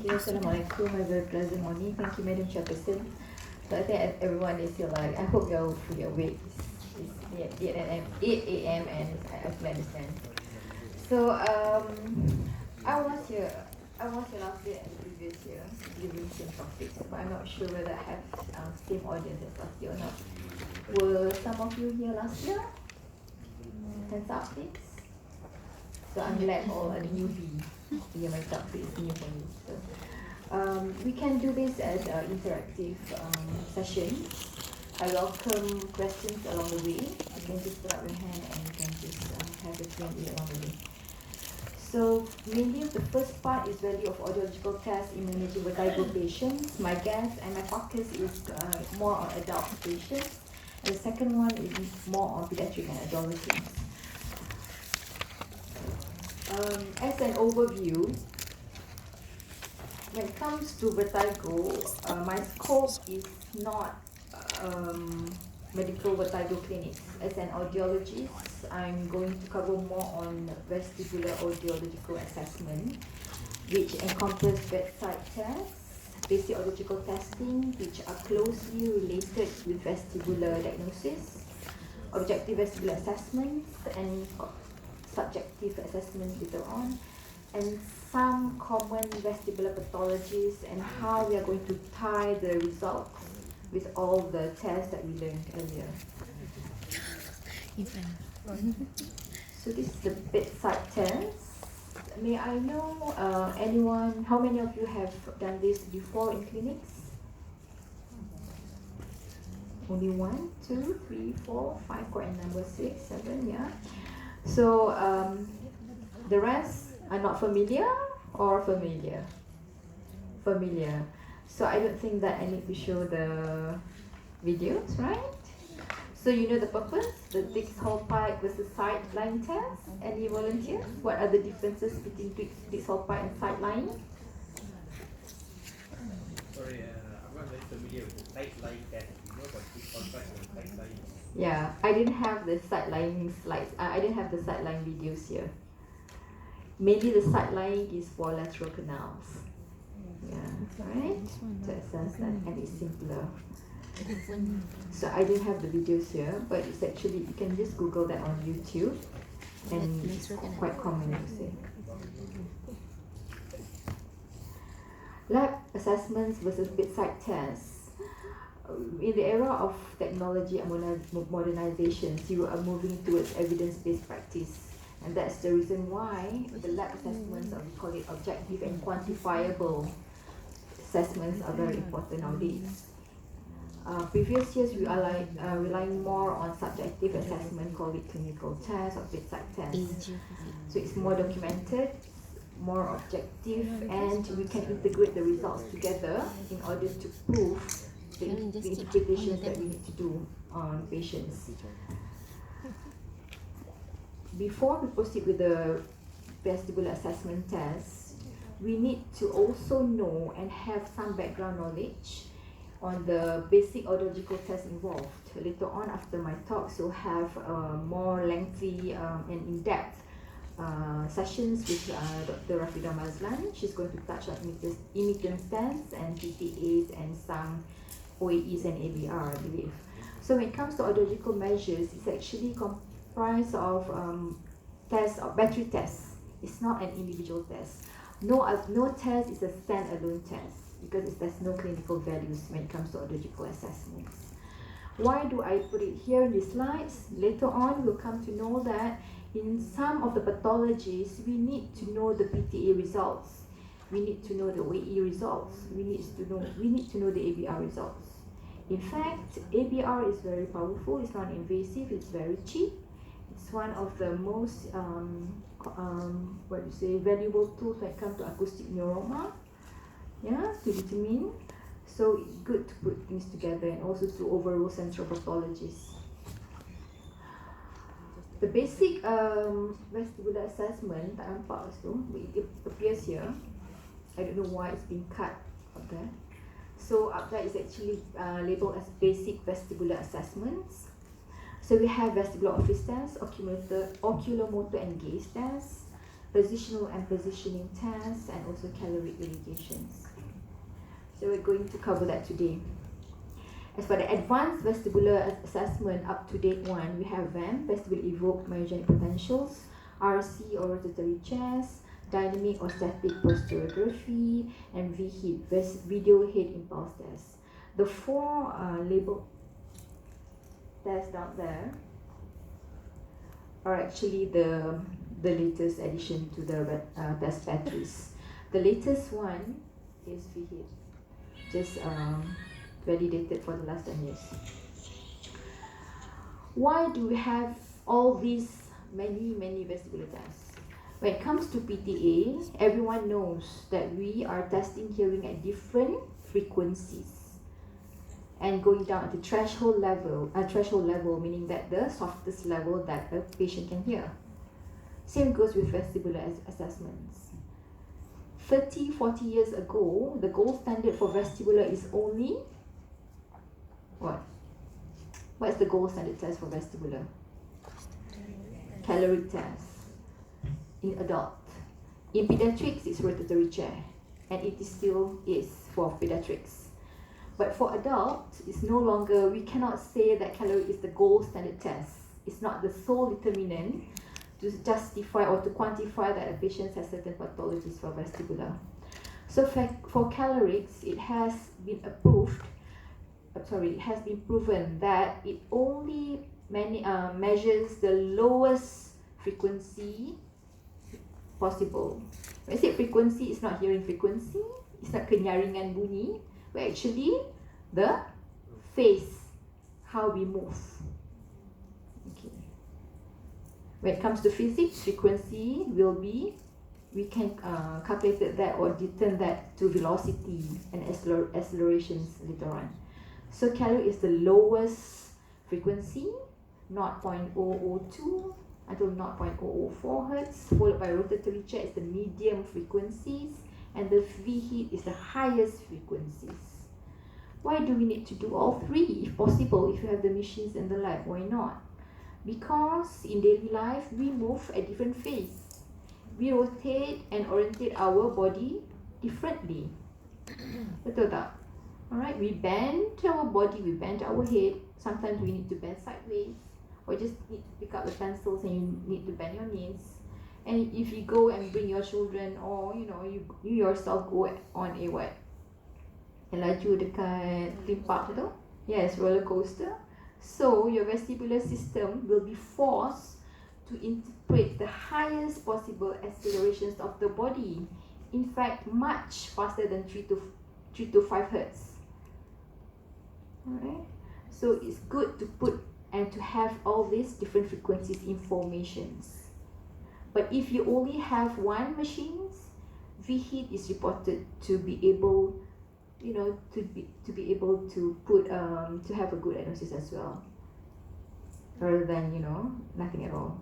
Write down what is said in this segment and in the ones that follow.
Okay, Assalamualaikum, a very pleasant morning. Thank you, Madam Chairperson. So I think everyone is here, like, I hope you're fully awake. It's 8 a.m. and I can understand. So, I was here last year and the previous year, giving same topics, but I'm not sure whether I have same audience as last year or not. Were some of you here last year? Hands up, please. So I'm glad all a newbie. Yeah, my topic is new for me. So, we can do this as an interactive session. I welcome questions along the way. You can just put up your hand and you can just have a Q&A along the way. So mainly the first part is value of audiological tests in managing vertigo patients. My guess and my focus is more on adult patients. And the second one is more on pediatric and adolescents. As an overview, when it comes to vertigo, my scope is not medical vertigo clinics. As an audiologist, I'm going to cover more on vestibular audiological assessment, which encompass bedside tests, basic audiological testing, which are closely related with vestibular diagnosis, objective vestibular assessments, and subjective assessments later on, and some common vestibular pathologies and how we are going to tie the results with all the tests that we learned earlier. So this is the bedside test. May I know anyone, how many of you have done this before in clinics? Only 1, 2, 3, 4, 5, correct number 6, 7, yeah. So the rest are not familiar or familiar? Familiar. So I don't think that I need to show the videos, right? So you know the purpose, the Dix whole pipe versus sideline test. Any volunteers? What are the differences between Dix whole pipe and sideline? Sorry, I'm not very familiar with the sideline test. You know about Dix whole pipe and sideline. Yeah, I didn't have the sideline slides. I didn't have the sideline videos here. Maybe the sideline is for lateral canals. Yeah, right? To assess that, and it's simpler. So I didn't have the videos here, but it's actually, you can just Google that on YouTube, and it's quite common to say. Lab assessments versus bedside tests. In the era of technology and modernizations, you are moving towards evidence-based practice. And that's the reason why the lab assessments, or we call it objective and quantifiable assessments, are very important nowadays. Previous years, we are relying more on subjective assessment, called it clinical tests or bedside tests. So it's more documented, more objective, and we can integrate the results together in order to prove the interpretations that we need to do on patients. Before we proceed with the vestibular assessment test, we need to also know and have some background knowledge on the basic audiological tests involved. Later on, after my talks, you'll have more lengthy and in-depth sessions with Dr. Rafida Mazlan. She's going to touch on emittance tests and PTAs and some OAEs and ABR, I believe. So when it comes to audiological measures, it's actually comprised of tests, or battery tests. It's not an individual test. No test is a standalone test because there's no clinical values when it comes to audiological assessments. Why do I put it here in these slides? Later on, we'll come to know that in some of the pathologies, we need to know the PTA results. We need to know the OAE results. We need to know the ABR results. In fact, ABR is very powerful. It's non-invasive. It's very cheap. It's one of the most valuable tools when it comes to acoustic neuroma. Yeah, to determine. So it's good to put things together and also to overrule central pathologies. The basic vestibular assessment, tak nampak tu, it appears here. I don't know why it's been cut up there. So up there is actually labeled as basic vestibular assessments. So we have vestibular office tests, oculomotor and gaze tests, positional and positioning tests, and also caloric irrigations. So we're going to cover that today. As for the advanced vestibular assessment up-to-date one, we have VAM, vestibular evoked myogenic potentials, RC or rotatory chest, dynamic or static posturography, and VHIT, video head impulse test. The four labeled tests down there are actually the latest addition to the test batteries. The latest one is VHIT, just validated for the last 10 years. Why do we have all these many vestibular tests? When it comes to PTA, everyone knows that we are testing hearing at different frequencies and going down to threshold level, meaning that the softest level that a patient can hear. Same goes with vestibular assessments. 30-40 years ago, the gold standard for vestibular is only what? What's the gold standard test for vestibular? Caloric test in adult. In pediatrics, it's rotatory chair, and it is still is for pediatrics. But for adults, it's no longer, we cannot say that caloric is the gold standard test. It's not the sole determinant to justify or to quantify that a patient has certain pathologies for vestibular. So for calorics, it has been proven that it only measures the lowest frequency possible. When I say frequency, it's not hearing frequency, it's not kenyaringan bunyi, but actually the phase, how we move. Okay. When it comes to physics, frequency will be, we can calculate that or determine that to velocity and accelerations later on. So caloric is the lowest frequency, 0.002 until 0.004 Hertz, followed by rotatory chair is the medium frequencies, and the VHIT is the highest frequencies. Why do we need to do all three? If possible, if you have the machines in the lab, why not? Because in daily life, we move at different phase. We rotate and orientate our body differently. Betul tak? Alright, we bend our body, we bend our head. Sometimes we need to bend sideways, or just need to pick up the pencils and you need to bend your knees. And if you go and bring your children, or you yourself go on a what? Laju dekat theme park tu? Yes, roller coaster. So your vestibular system will be forced to interpret the highest possible accelerations of the body. In fact, much faster than 3 to 5 Hertz. Alright, so it's good to put and to have all these different frequencies informations. But if you only have one machine, VHIT is reported to be able, to be able to put to have a good diagnosis as well, rather than nothing at all.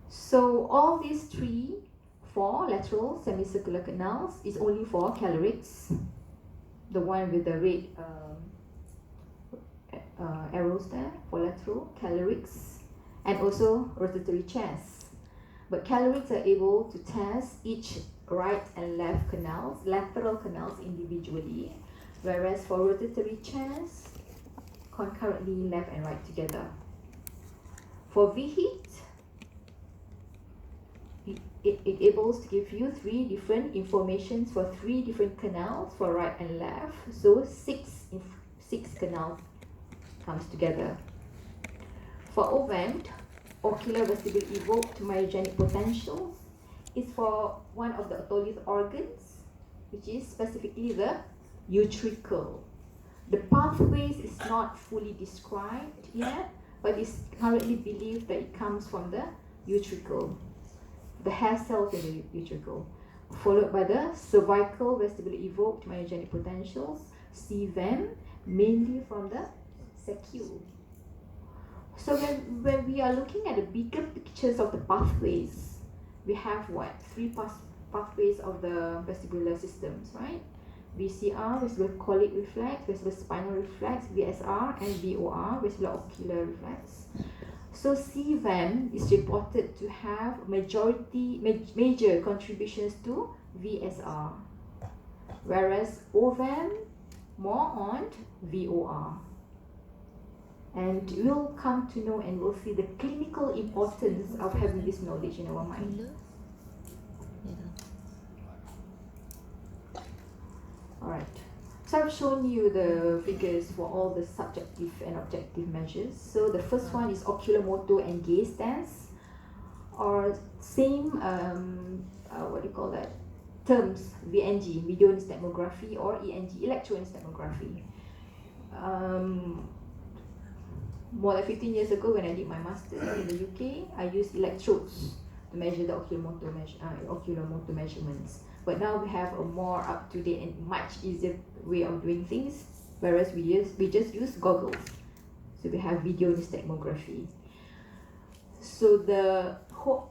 So all these 4 lateral semicircular canals is only for calorics. The one with the red arrows there for lateral calorics, and also rotatory chest. But calorics are able to test each right and left canals, lateral canals individually, whereas for rotatory chest, concurrently left and right together. For VHIT, it enables to give you 3 different informations for 3 different canals for right and left, so 6 canals comes together. For OVAM, ocular vestibular evoked myogenic potentials, is for one of the otolith organs, which is specifically the utricle. The pathways is not fully described yet, but it's currently believed that it comes from the utricle, the hair cells in the utricle, followed by the cervical vestibular evoked myogenic potentials, CVEM, mainly from the saccule. So when we are looking at the bigger pictures of the pathways, we have what? 3 pathways of the vestibular systems, right? VCR, vestibular colic reflex, vestibular spinal reflex, VSR, and VOR, vestibular ocular reflex. So CVAM is reported to have major contributions to VSR, whereas OVAM more on VOR. And we'll come to know and we'll see the clinical importance of having this knowledge in our mind. Alright, so I've shown you the figures for all the subjective and objective measures. So the first one is oculomotor and gaze test, or same, terms, VNG, video nystagmography, or ENG, electronystagmography. More than 15 years ago when I did my master's in the UK, I used electrodes to measure the oculomotor measurements. But now we have a more up-to-date and much easier way of doing things, whereas we just use goggles. So we have video nystagmography. So the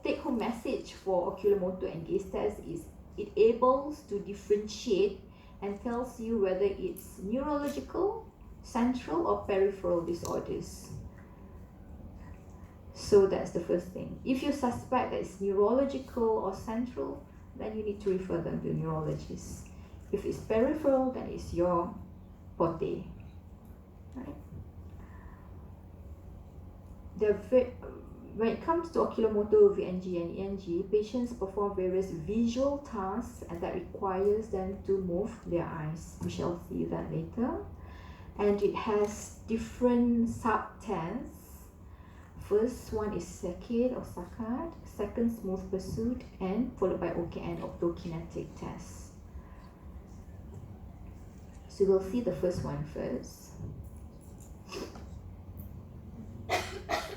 take-home message for oculomotor and gaze test is it enables to differentiate and tells you whether it's neurological, central or peripheral disorders. So that's the first thing. If you suspect that it's neurological or central, then you need to refer them to neurologists. If it's peripheral, then it's your forte. Right? When it comes to oculomotor, VNG and ENG, patients perform various visual tasks and that requires them to move their eyes. We shall see that later. And it has different sub-tests. First one is saccade or saccade, second smooth pursuit, and followed by OKN, optokinetic test. So we'll see the first one first.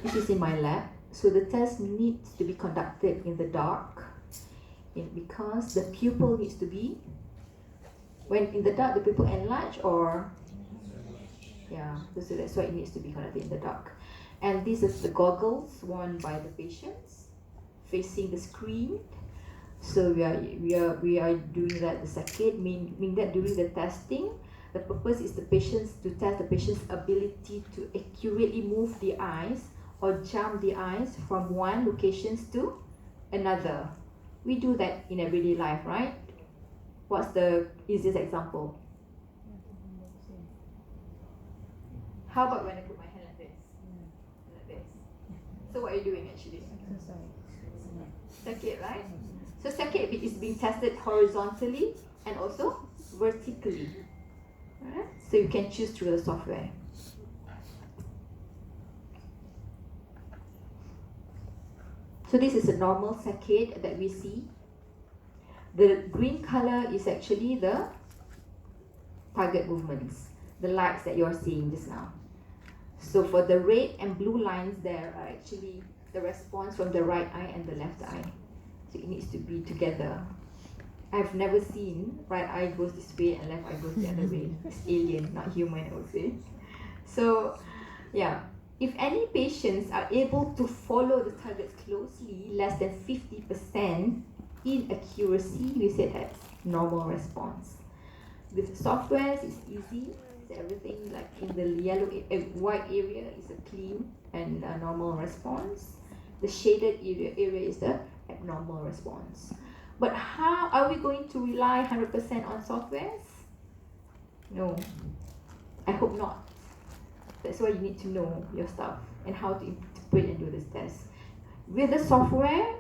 This is in my lab. So the test needs to be conducted in the dark because the pupil needs to be, when in the dark, the pupil enlarge or, yeah, so that's why it needs to be conducted in the dark. And this is the goggles worn by the patients facing the screen. So we are doing that, the saccade, meaning that during the testing, the purpose is to test the patient's ability to accurately move the eyes or jump the eyes from one locations to another. We do that in everyday life, right? What's the easiest example? How about when I put my hand like this? Like this. So what are you doing actually? Saccade, right? So saccade is being tested horizontally and also vertically. Right? So you can choose through the software. So this is a normal saccade that we see. The green color is actually the target movements, the lights that you're seeing just now. So for the red and blue lines there are actually the response from the right eye and the left eye. So it needs to be together. I've never seen right eye goes this way and left eye goes the other way. It's alien, not human, I would say. So yeah, if any patients are able to follow the targets closely, less than 50% inaccuracy, we say that's normal response. With softwares, it's easy. So everything like in the white area is a clean and a normal response. The shaded area is the abnormal response. But how are we going to rely 100% on softwares? No, I hope not. That's why you need to know your stuff and how to interpret and do this test. With the software,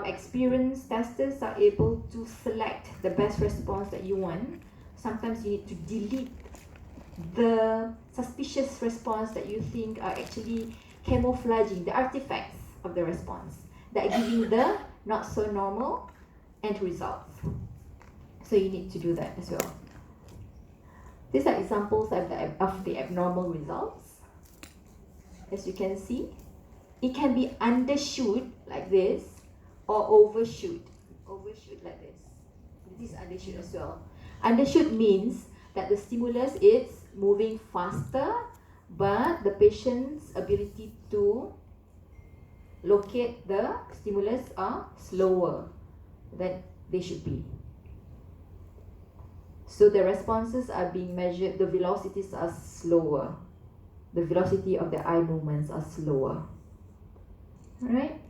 experienced testers are able to select the best response that you want. Sometimes you need to delete the suspicious response that you think are actually camouflaging the artifacts of the response that are giving the not so normal end results. So you need to do that as well. These are examples of the abnormal results. As you can see, it can be undershoot like this or overshoot like this. This is undershoot as well. Undershoot means that the stimulus is moving faster, but the patient's ability to locate the stimulus are slower than they should be. So the responses are being measured, the velocities are slower. The velocity of the eye movements are slower. right?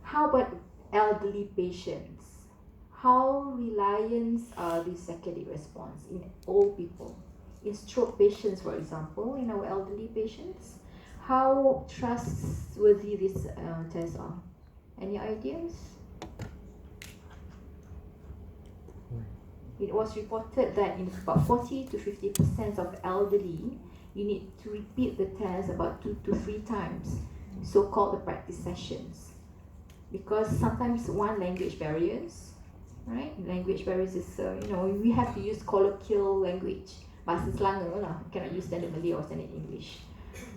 How about elderly patients? How reliant are the saccadic response in old people? In stroke patients, for example, in our elderly patients, how trustworthy these tests are? Any ideas? It was reported that in about 40 to 50% of elderly, you need to repeat the test about 2 to 3 times, so-called the practice sessions. Because sometimes one, language barriers, right? Language barriers is, we have to use colloquial language. Bahasa Selangor lah, cannot use standard Malay or standard English.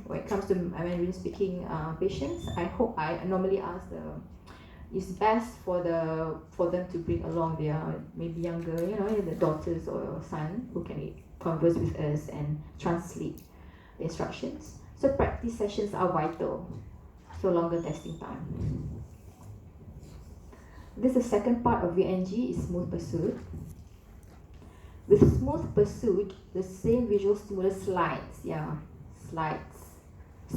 When it comes to Mandarin speaking patients, I normally ask it's best for them to bring along their maybe younger, the daughters or son who can converse with us and translate the instructions. So practice sessions are vital. So longer testing time. This is the second part of VNG is smooth pursuit. With smooth pursuit, the same visual stimulus slides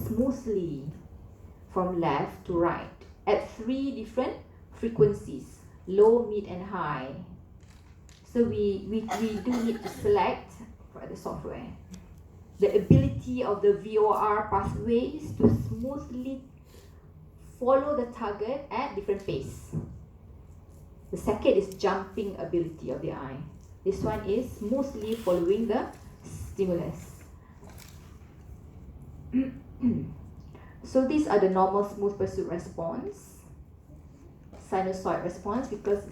smoothly from left to right at 3 different frequencies, low, mid and high. So we do need to select for the software the ability of the VOR pathways to smoothly follow the target at different pace. The second is jumping ability of the eye. This one is smoothly following the stimulus. So these are the normal smooth pursuit response, sinusoid response, because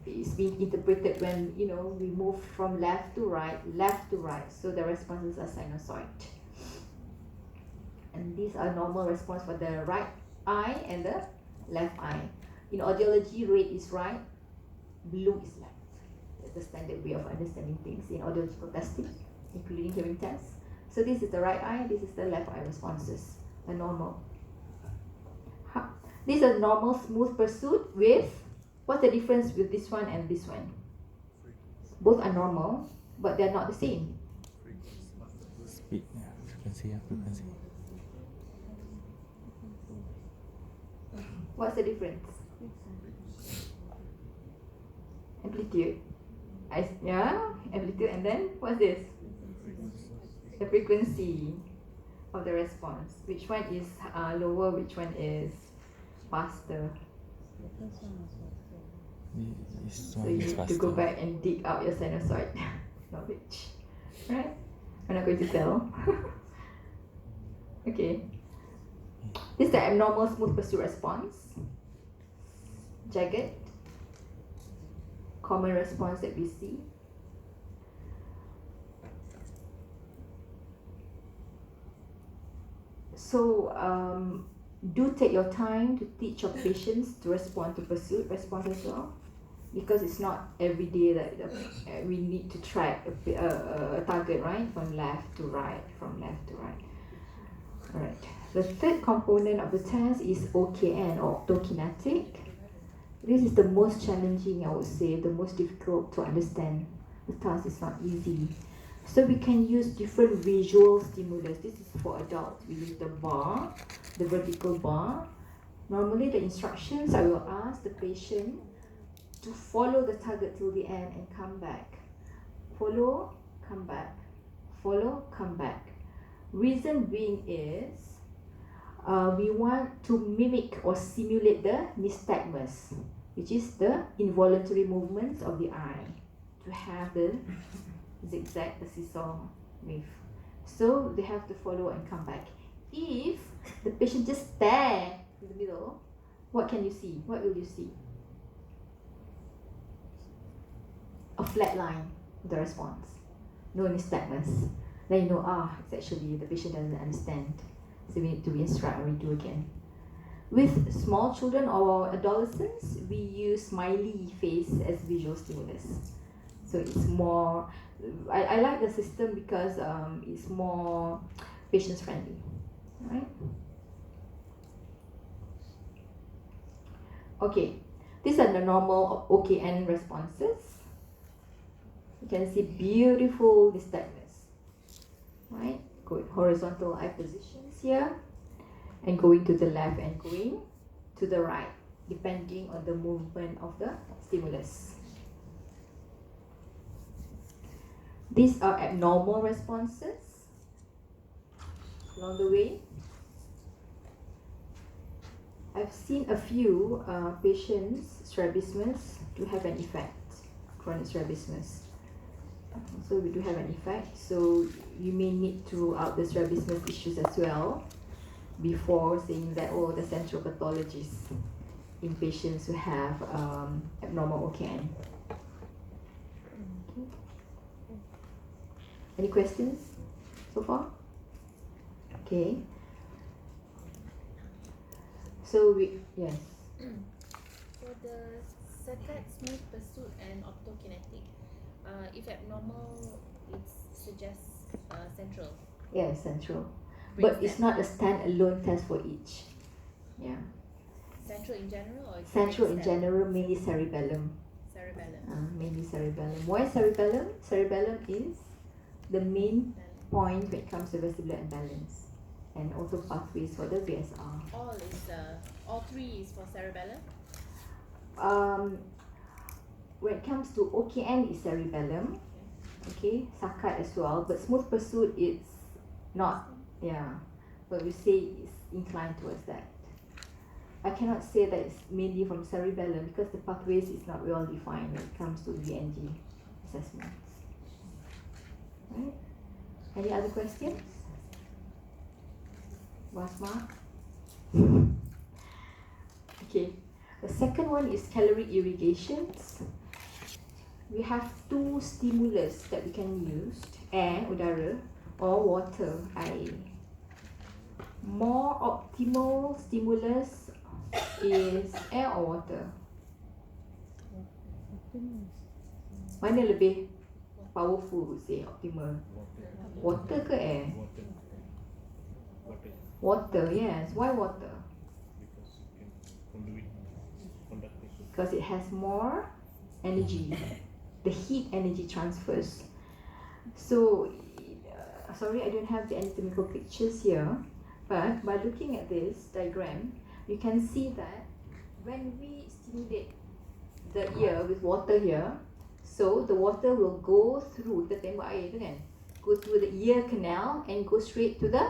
it's being interpreted when we move from left to right. So the responses are sinusoid. And these are normal response for the right eye and the left eye. In audiology, red is right, blue is left. That's the standard way of understanding things in audiological testing, including hearing tests. So this is the right eye, this is the left eye responses, the normal. These are normal smooth pursuit with, what's the difference with this one and this one? Both are normal, but they're not the same. Speed, frequency. What's the difference? Amplitude. Amplitude, and then what's this? The frequency of the response. Which one is lower, which one is faster? So you need to go back and dig out your sinusoid knowledge. Right? I'm not going to tell. Okay. This is the abnormal smooth pursuit response. Jagged. Common response that we see. So do take your time to teach your patients to respond to pursuit response as well, because it's not every day that we need to track a target, right, from left to right. Alright. The third component of the test is OKN, or optokinetic. This is the most challenging, I would say, the most difficult to understand. The task is not easy. So we can use different visual stimulus. This is for adults. We use the bar, the vertical bar. Normally the instructions, I will ask the patient to follow the target till the end and come back. Follow, come back. Follow, come back. Reason being is we want to mimic or simulate the nystagmus, which is the involuntary movements of the eye, to have the zigzag, the seesaw wave. So they have to follow and come back. If the patient just stare in the middle, what can you see? What will you see? A flat line, the response. No nystagmus. Then you know, it's actually the patient doesn't understand. So we need to re-instruct and redo again. With small children or adolescents, we use smiley face as visual stimulus. So it's more, I like the system because it's more patient friendly, right? Okay, these are the normal OKN responses. You can see beautiful nystagmus, right? Good horizontal eye positions here. and going to the left and going to the right, depending on the movement of the stimulus. These are abnormal responses along the way. I've seen a few patients, strabismus, to have an effect, chronic strabismus. So we do have an effect, so you may need to rule out the strabismus issues as well before saying that, oh, the central pathologist in patients who have abnormal OKN. Okay. Any questions so far? Okay. So yes. For the saccade, smooth pursuit and optokinetic, if abnormal, it suggests central. Yes, central. Brings But it's that. not a stand-alone test for each. Yeah. Central in general or it Central in brings that? general, mainly cerebellum. Cerebellum. Mainly cerebellum. Why cerebellum? Cerebellum is the main point when it comes to vestibular imbalance and also pathways for the VSR. All three is for cerebellum. When it comes to OKN, is cerebellum. Okay, saccade as well, but smooth pursuit it's not. Yeah, but we say it's inclined towards that. I cannot say that it's mainly from cerebellum because the pathways is not well defined when it comes to VNG assessments. Right? Any other questions? Basma? Okay. The second one is caloric irrigations. We have two stimulus that we can use, air, udara, or water, air. More optimal stimulus is air or water? Mana lebih powerful, would say, optimal? Water ke air? Water, yes. Why water? Because it has more energy. The heat energy transfers. So, sorry, I don't have the anatomical pictures here, but by looking at this diagram, you can see that when we stimulate the ear with water here, so the water will go through, kita tembak air tu kan, go through the ear canal and go straight to the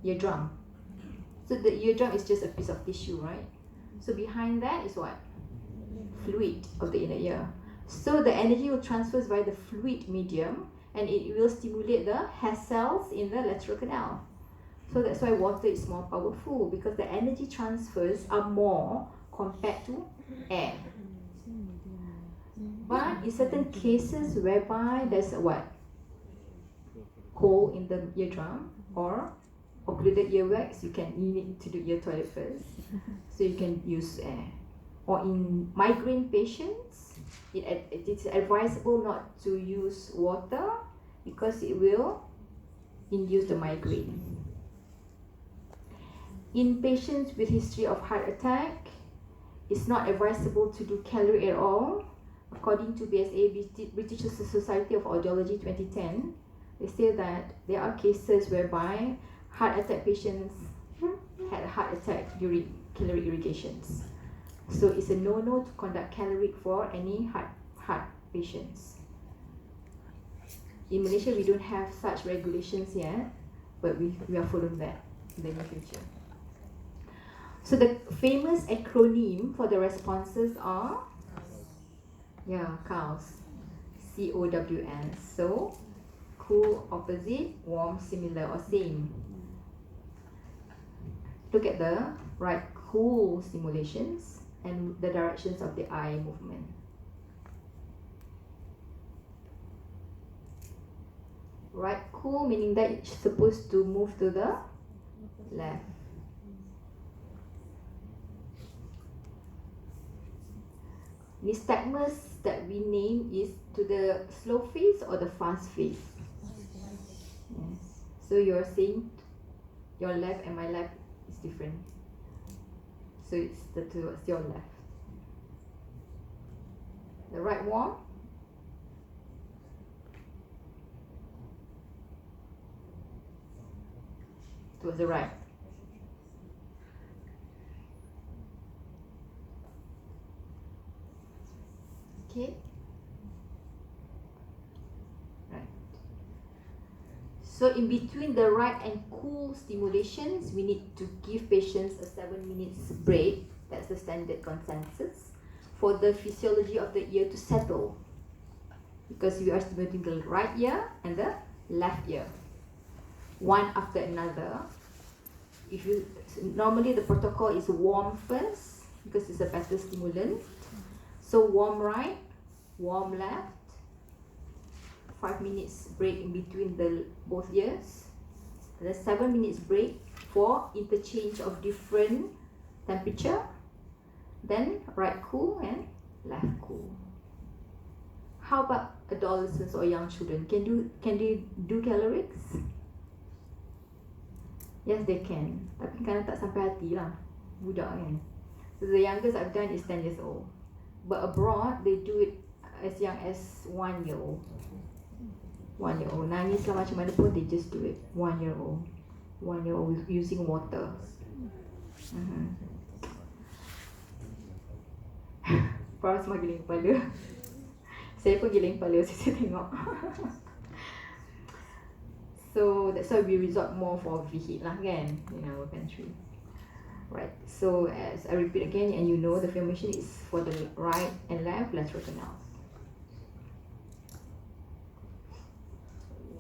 eardrum. So the eardrum is just a piece of tissue, right? So behind that is what? Fluid of the inner ear. So the energy will transfer by the fluid medium and it will stimulate the hair cells in the lateral canal. So that's why water is more powerful because the energy transfers are more compared to air. But in certain cases whereby there's a what? Hole in the eardrum or occluded earwax, you need to do ear toilet first. So you can use air. Or in migraine patients, it's advisable not to use water because it will induce the migraine. In patients with history of heart attack, it's not advisable to do calorie at all. According to BSA, British Society of Audiology 2010, they say that there are cases whereby heart attack patients had a heart attack during caloric irrigations. So it's a no-no to conduct caloric for any heart patients. In Malaysia, we don't have such regulations yet, but we are following that in the near future. So the famous acronym for the responses are, COWS, COWS. So cool, opposite, warm, similar, or same. Look at the right cool stimulations and the directions of the eye movement. Right cool meaning that it's supposed to move to the left. Nystagmus that we name is to the slow phase or the fast phase. Yes. So you're saying your left and my left is different. So it's towards your left. The right warm. Towards the right. Okay. Right. So in between the right and cool stimulations, we need to give patients a 7 minutes break. That's the standard consensus for the physiology of the ear to settle, because we are stimulating the right ear and the left ear, one after another. If you normally the protocol is warm first because it's a better stimulant. So warm right, warm left, 5 minutes break in between the both ears, and then 7 minutes break for interchange of different temperature. Then right cool and left cool. How about adolescents or young children? Can they do calorics? Yes, they can. Tapi kadang tak sampai hati lah, budak kan. So the youngest I've done is 10 years old. But abroad, they do it as young as 1 year old. 1 year old. Nangis lah macam mana pun, they just do it. 1 year old. 1 year old using water. Paras semua giling kepala. Saya pun giling kepala saya tengok. So that's why we resort more for VHIT lah kan, in our country. Right, so as I repeat again, and you know the formation is for the right and left lateral canals.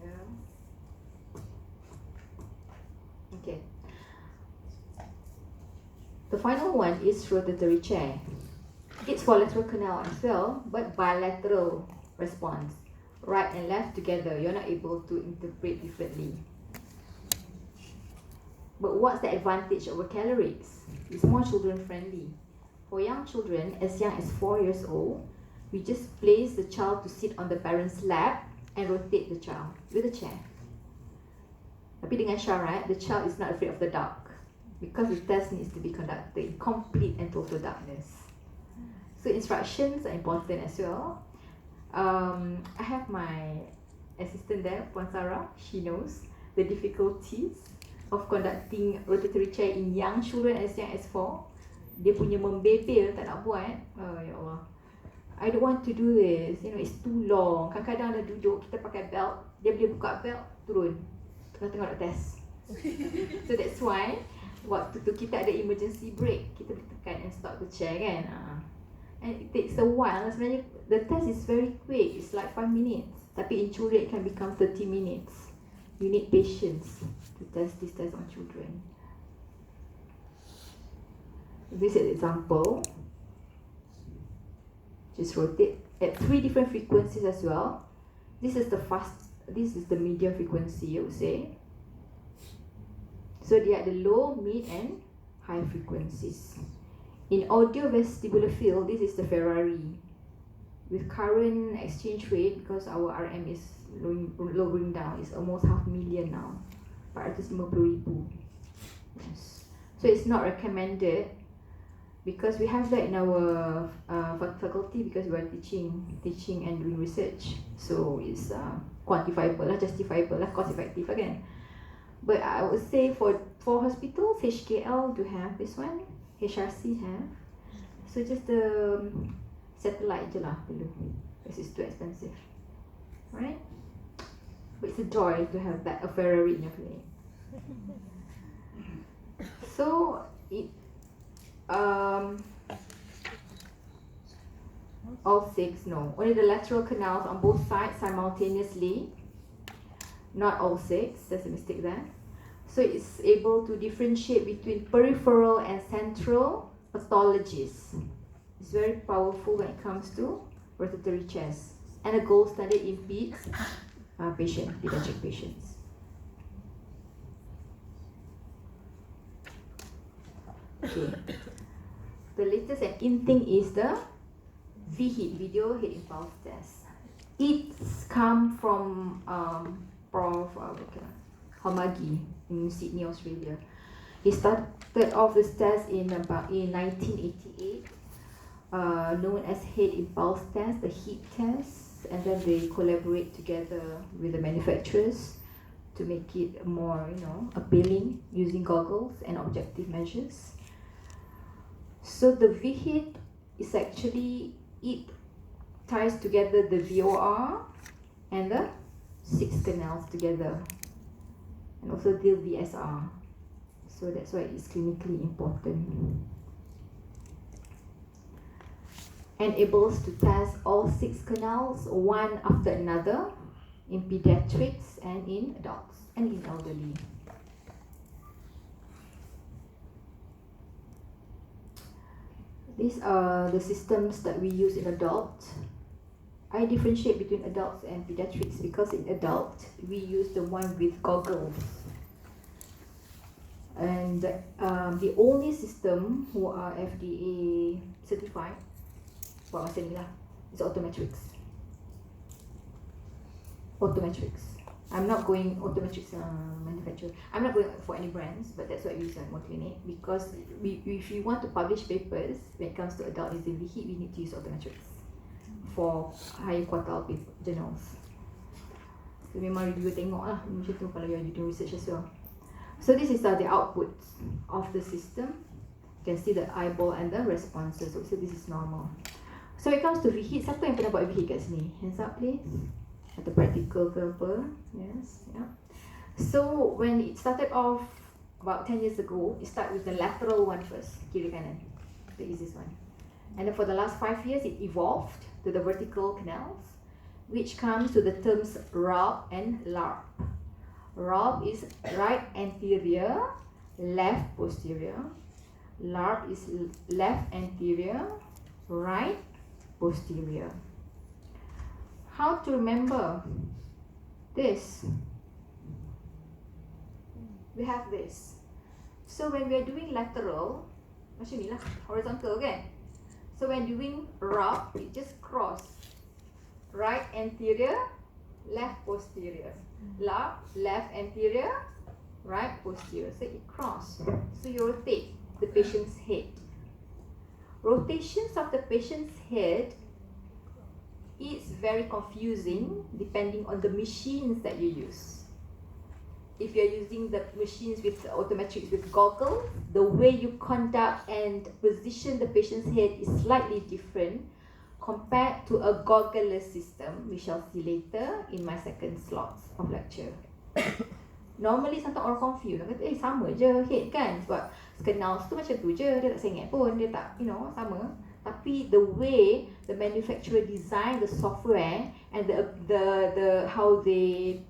Yeah. Okay. The final one is rotatory chair. It's for lateral canal as well, but bilateral response. Right and left together, you're not able to interpret differently. But what's the advantage over calorics? It's more children friendly. For young children, as young as 4 years old, we just place the child to sit on the parent's lap and rotate the child with a chair. Tapi dengan syarat, the child is not afraid of the dark, because the test needs to be conducted in complete and total darkness. So instructions are important as well. I have my assistant there, Puan Sarah. She knows the difficulties of conducting rotatory chair in young children as young as 4. Dia punya membebel tak nak buat. Oh ya Allah, I don't want to do this. You know, it's too long. Kadang-kadang dah duduk, kita pakai belt, dia boleh buka belt, turun. Tengah-tengah nak test. So that's why waktu tu kita ada emergency break, kita boleh tekan and stop the chair kan. And it takes a while. Sebenarnya the test is very quick. It's like 5 minutes. Tapi in children it can become 30 minutes. You need patience to test this test on children. This is an example. Just rotate at 3 different frequencies as well. This is the medium frequency, I would say. So they are the low, mid and high frequencies. In audio vestibular field, this is the Ferrari. With current exchange rate, because our RM is lowering down, it's almost 500,000 now. 450,000. Yes. So it's not recommended, because we have that in our faculty, because we are teaching and doing research. So it's quantifiable lah, justifiable lah, cost effective again. But I would say for hospitals, HKL do have this one. HRC have. So just the satellite je lah perlu, because it's too expensive. Right? But it's a joy to have that, a Ferrari in your clinic. So it all 6, no. Only the lateral canals on both sides simultaneously. Not all 6, there's a mistake there. So it's able to differentiate between peripheral and central pathologies. It's very powerful when it comes to rotatory chairs, and a gold standard in pediatric patients. Okay. The latest and in thing is the VHIT, video head impulse test. It's come from Prof. Hamagi in Sydney, Australia. He started off this test in 1988, known as head impulse test, the HIP test, and then they collaborate together with the manufacturers to make it more, appealing using goggles and objective measures. So the VHIT is actually, it ties together the VOR and the 6 canals together, and also the VSR. So that's why it's clinically important. Enables to test all 6 canals one after another in pediatrics and in adults and in elderly. These are the systems that we use in adults. I differentiate between adults and pediatrics because in adult we use the one with goggles. And the only system who are FDA certified for masa ni lah is Autometrics. I'm not going Autometrics manufacturer. I'm not going for any brands, but that's what we use at my clinic because if you want to publish papers when it comes to adult nasal VHIT, we need to use Autometrics for higher quartile journals. So memang review tengok lah macam tu kalau you are doing research as well. So this is the outputs of the system. You can see the eyeball and the responses. So this is normal. So when it comes to VHIT, siapa yang pernah buat VHIT kat sini? Hands up please. Atau practical ke apa? Yes, yeah. So when it started off about 10 years ago, it started with the lateral one first, kiri kanan, the easiest one. And then for the last 5 years, it evolved to the vertical canals, which comes to the terms RALP and LARP. RALP is right anterior, left posterior. LARP is left anterior, right posterior. How to remember this? We have this. So when we are doing lateral, macam ni lah, horizontal kan? So when doing RALP, it just cross. Right anterior, left posterior. LARP, left anterior, right posterior. So it cross. So you rotate the patient's head. Rotations of the patient's head is very confusing depending on the machines that you use. If you're using the machines with Autometrics with goggles, the way you conduct and position the patient's head is slightly different compared to a goggleless system, we shall see later in my second slots of lecture. Normally sometimes orang confused, orang kata sama je head kan, sebab canals tu macam tu je, dia tak sengit pun, dia tak, sama. Tapi the way the manufacturer design the software and the how they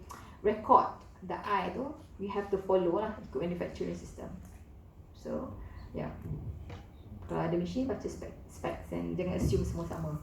record the eye tu, we have to follow lah ikut manufacturing system. So yeah, kalau ada machine baca specs and jangan assume semua sama.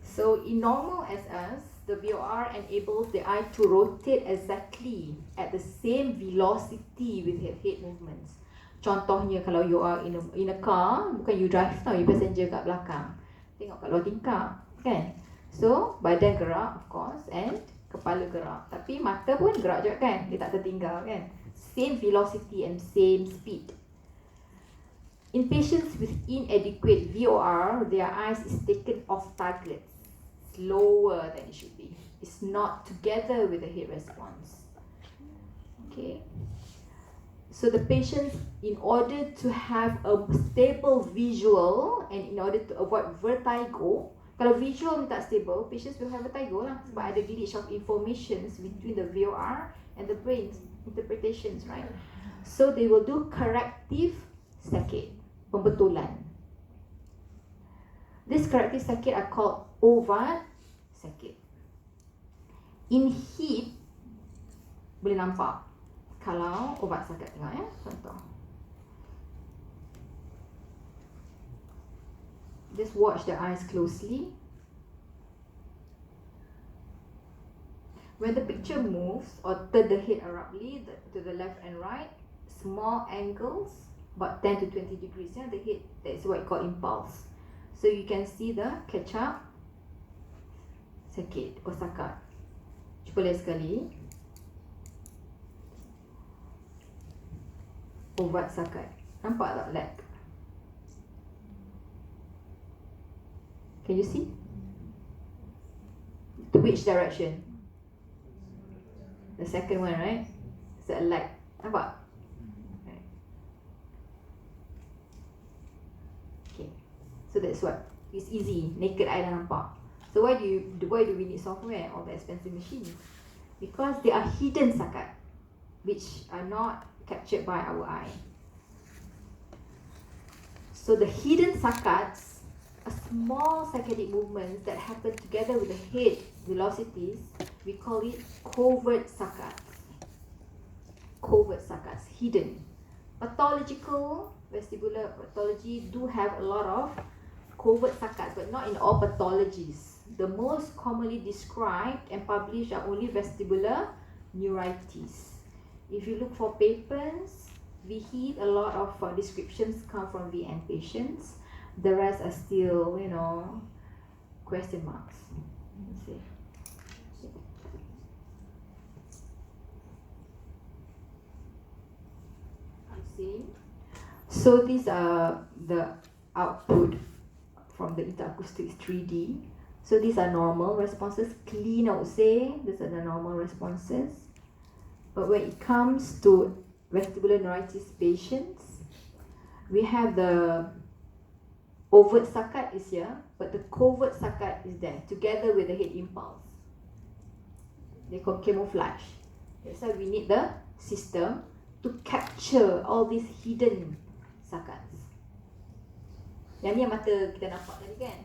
So in normal as us, the VOR enables the eye to rotate exactly at the same velocity with head movements. Contohnya kalau you are in a car, bukan you drive tau, you passenger kat belakang. Tengok kat luar tingkap, kan? So, badan gerak of course and kepala gerak. Tapi mata pun gerak juga kan? Dia tak tertinggal kan? Same velocity and same speed. In patients with inadequate VOR, their eyes is taken off target, slower than it should be. It's not together with the head response. Okay. So the patients, in order to have a stable visual and in order to avoid vertigo, kalau visual ni tak stable, patients will have vertigo lah sebab ada glitch of informations between the VOR and the brain interpretations, right? So they will do corrective saccade, pembetulan. This corrective saccade are called overt saccade. In heat, boleh nampak kalau obat saccade tengok ya, contoh. Just watch the eyes closely. When the picture moves or turn the head abruptly to the left and right, small angles, about 10 to 20 degrees, yeah, the head, that's what you call impulse. So you can see the catch-up saccade or saccade. Cuba lihat sekali. Overt saccade. Nampak tak lag? Can you see? To which direction? The second one, right? It's a lag. Nampak? Right. Okay. So that's what It's easy, naked eye dah nampak. So why do we need software or the expensive machines? Because they are hidden sakat, which are not captured by our eye. So the hidden sakats are small saccadic movements that happen together with the head velocities. We call it covert sakats. Covert sakats, hidden. Pathological vestibular pathology do have a lot of covert sakats, but not in all pathologies. The most commonly described and published are only vestibular neuritis. If you look for papers, VHIT, a lot of descriptions come from VN patients. The rest are still, question marks. Let's see. You see? So these are the output from the interacoustics 3D. So these are normal responses, clean, I would say. These are the normal responses. But when it comes to vestibular neuritis patients, we have the overt sakat is here, but the covert sakat is there, together with the head impulse. They call camouflage. That's why we need the system to capture all these hidden sakats. Yang ni yang mata kita nampak tadi kan?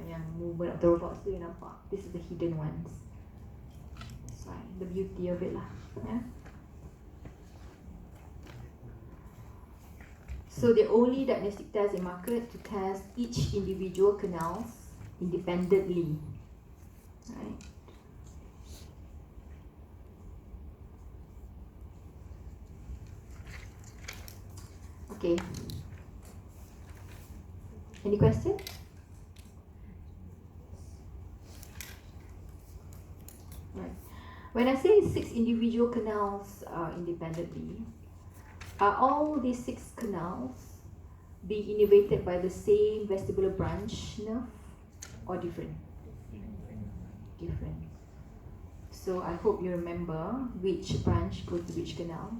Yang movement of the robots tu you nampak. This is the hidden ones. That's why the beauty of it lah. Yeah? So the only diagnostic test in market to test each individual canals independently. Right? Okay. Any question? Right. When I say 6 individual canals independently, are all these 6 canals being innervated by the same vestibular branch nerve or different? Different. So I hope you remember which branch goes to which canal,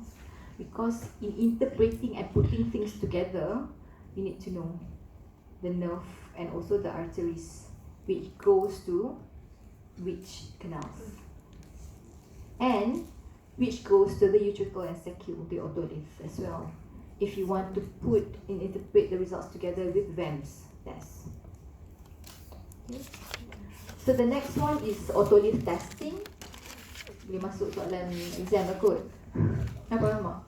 because in interpreting and putting things together, you need to know the nerve and also the arteries which goes to which canals, and which goes to the utricle and sacule, the otolith as well, if you want to put and interpret the results together with VEMS test. Okay. So the next one is otolith testing. Boleh masuk soalan exam lah kot. Apa Mak?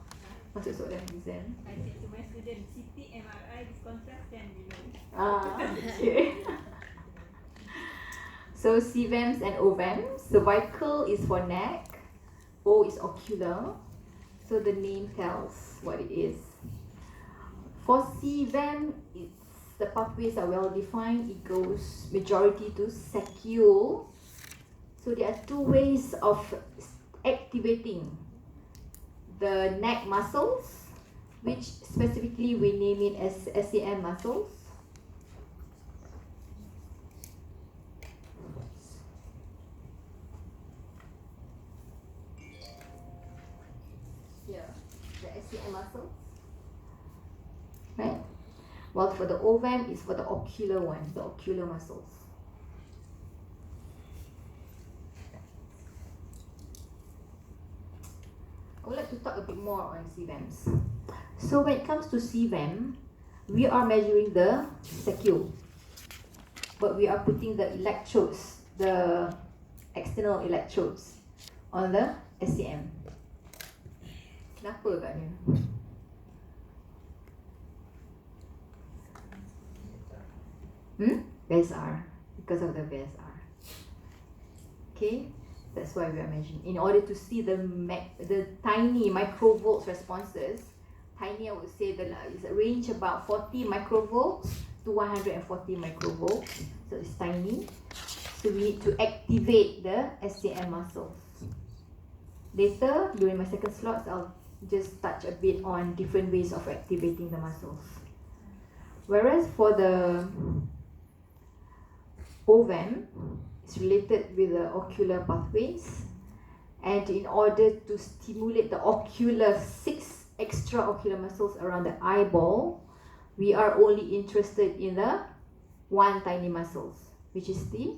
Masuk soalan exam. I said to my student, CT, MRI, this contrast can be known. Okay. So CVEMS and OVEMS. Cervical is for neck, O is ocular, so the name tells what it is. For CVEM, the pathways are well defined. It goes majority to sacule. So there are 2 ways of activating the neck muscles, which specifically we name it as SCM muscles. Here, the SCM muscles. Right? While for the OVEM is for the ocular ones, the ocular muscles. I would like to talk a bit more on CVEMs. So when it comes to CVEM, we are measuring the sacule, but we are putting the electrodes, the external electrodes on the SCM. Kenapa agaknya? VSR, because of the VSR. Okay, that's why we are measuring. In order to see the tiny microvolts responses, tiny I would say is a range about 40 microvolts to 140 microvolts. So it's tiny. So we need to activate the SCM muscles. Later, during my second slots, I'll just touch a bit on different ways of activating the muscles. Whereas for the OVEM, it's related with the ocular pathways, and in order to stimulate the ocular 6 extraocular muscles around the eyeball, we are only interested in the one tiny muscles, which is the